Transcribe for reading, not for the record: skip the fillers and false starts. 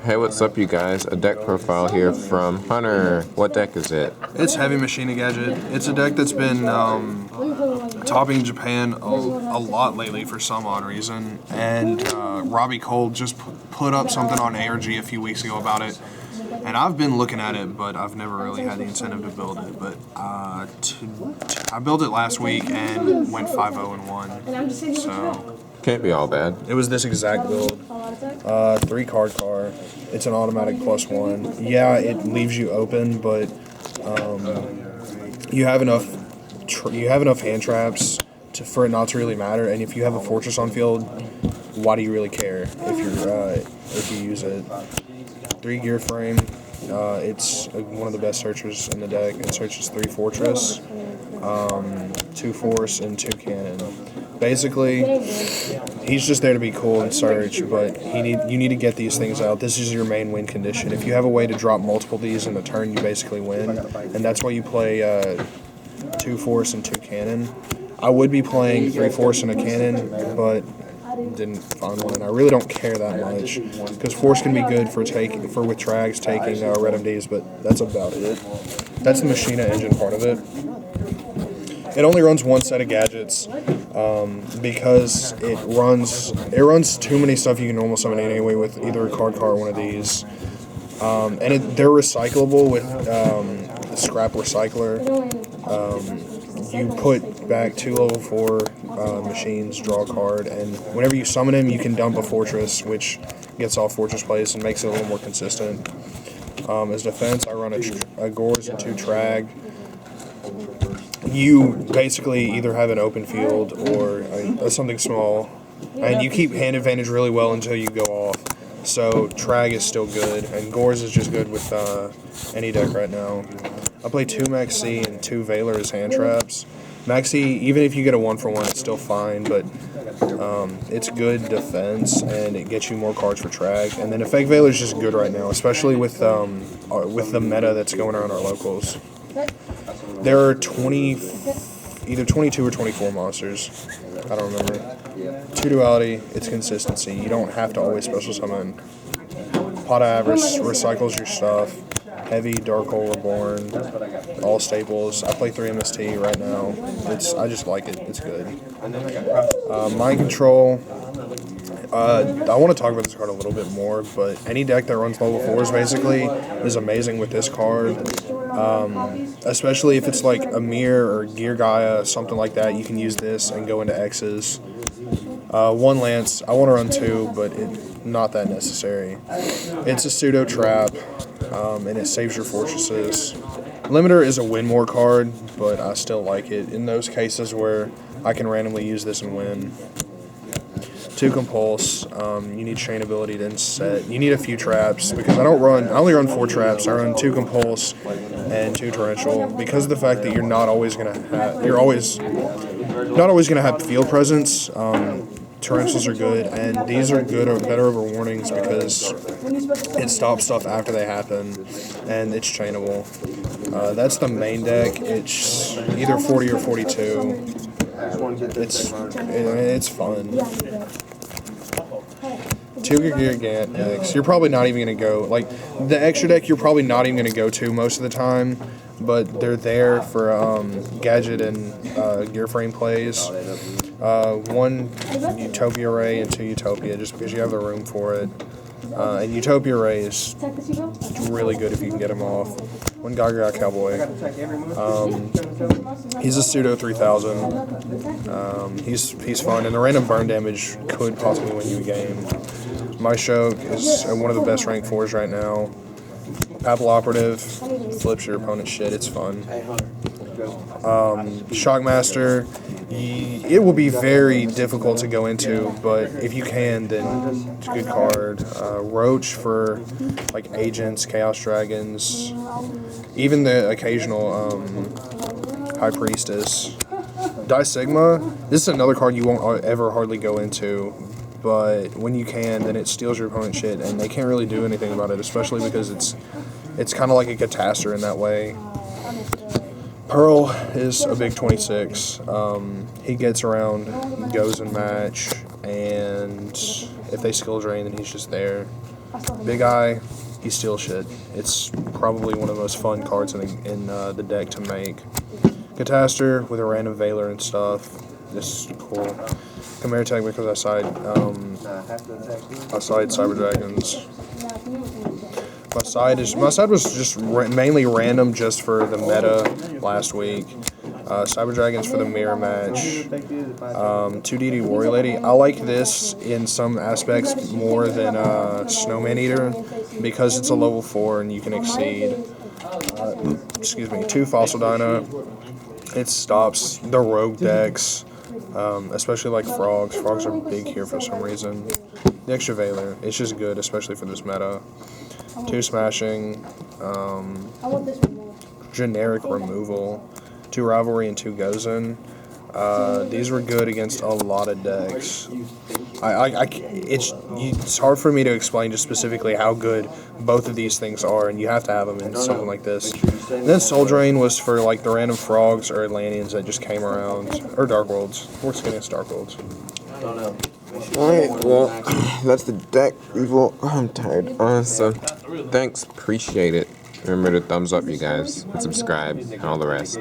Hey, what's up, you guys? A deck profile here from Hunter. What deck is it? It's Heavy Machina Gadget. It's a deck that's been topping Japan a lot lately for some odd reason. And Robbie Cole just put up something on ARG a few weeks ago about it. And I've been looking at it, but I've never really had the incentive to build it. But I built it last week and went 5-0 and 1. So Can't be all bad. it was this exact build. 3 card car. It's an automatic +1. Yeah, it leaves you open, but you have enough hand traps for it not to really matter. And if you have a fortress on field, why do you really care if you use it? 3 gear frame. It's one of the best searchers in the deck. It searches 3 fortress, 2 force, and 2 cannon. Basically, he's just there to be cool and search, but you need to get these things out. This is your main win condition. If you have a way to drop multiple of these in a turn, you basically win, and that's why you play 2 force and 2 cannon. I would be playing 3 force and a cannon, but didn't find one. I really don't care that much because force can be good for with trags taking red MDs, but that's about it. That's the Machina engine part of it. It only runs 1 set of gadgets because it runs too many stuff you can normal summon anyway with either a card car or one of these. They're recyclable with the scrap recycler. You put back 2 level 4 machines, draw a card, and whenever you summon him, you can dump a fortress, which gets off fortress plays and makes it a little more consistent. As defense, I run a Gores and 2 Trag. You basically either have an open field or something small, and you keep hand advantage really well until you go off. So Trag is still good, and Gores is just good with any deck right now. I play 2 Maxi and 2 Veiler as hand traps. Maxi, even if you get a 1-for-1, it's still fine, but it's good defense, and it gets you more cards for Trag. And then a Fake Veiler is just good right now, especially with the meta that's going around our locals. There are either 22 or 24 monsters. I don't remember. 2 duality, it's consistency. You don't have to always special summon. Pot of Avarice recycles your stuff. Heavy, Dark Hole Reborn, all staples. I play 3 MST right now. I just like it. It's good. Mind Control. I want to talk about this card a little bit more, but any deck that runs level 4s basically is amazing with this card. Especially if it's like a Mirror or Gear Gaia, something like that, you can use this and go into X's. 1 Lance, I want to run 2, but not that necessary. It's a pseudo trap, and it saves your fortresses. Limiter is a win more card, but I still like it in those cases where I can randomly use this and win. 2 Compulse, you need chain ability to set. You need a few traps because I only run 4 traps. I run 2 Compulse and 2 Torrential because of the fact that you're not always gonna have field presence. Torrentials are good, and these are good or better over warnings because it stops stuff after they happen, and it's chainable. That's the main deck. It's either 40 or 42. It's fun. 2 gear decks. You're probably not even gonna go the extra deck. You're probably not even gonna go to most of the time, but they're there for gadget and gear frame plays. 1 Utopia Ray and 2 Utopia, just because you have the room for it. And Utopia Ray is really good if you can get him off. 1 Gaga Cowboy. He's a pseudo 3000. He's fun, and the random burn damage could possibly win you a game. My Shoke is one of the best rank 4s right now. Papal Operative flips your opponent's shit. It's fun. Shockmaster, it will be very difficult to go into, but if you can, then it's a good card. Roach for agents, Chaos Dragons, even the occasional High Priestess. Die Sigma, this is another card you won't ever hardly go into, but when you can, then it steals your opponent's shit, and they can't really do anything about it, especially because it's kind of like a Catastor in that way. Pearl is a big 26. He gets around, goes and match, and if they skill drain, then he's just there. Big Eye, he steals shit. It's probably one of the most fun cards in the deck to make. Cataster with a random Veiler and stuff. This is cool. Chimera Tech because I side Cyber Dragons. My side was just mainly random just for the meta last week. Cyber Dragons for the mirror match. 2DD Warrior Lady. I like this in some aspects more than Snowman Eater because it's a level 4 and you can exceed. 2 Fossil Dino. It stops the rogue decks, especially like frogs. Frogs are big here for some reason. The extra Veiler, it's just good, especially for this meta. 2 Smashing. Generic Removal. 2 Rivalry and 2 Gozen. These were good against a lot of decks. It's hard for me to explain just specifically how good both of these things are, and you have to have them in something like this. And then Soul Drain was for like the random frogs or Atlanteans that just came around, or Dark Worlds. We're against Dark Worlds. Alright, well, that's the deck review. I'm tired. So, thanks, appreciate it. Remember to thumbs up, you guys, and subscribe, and all the rest.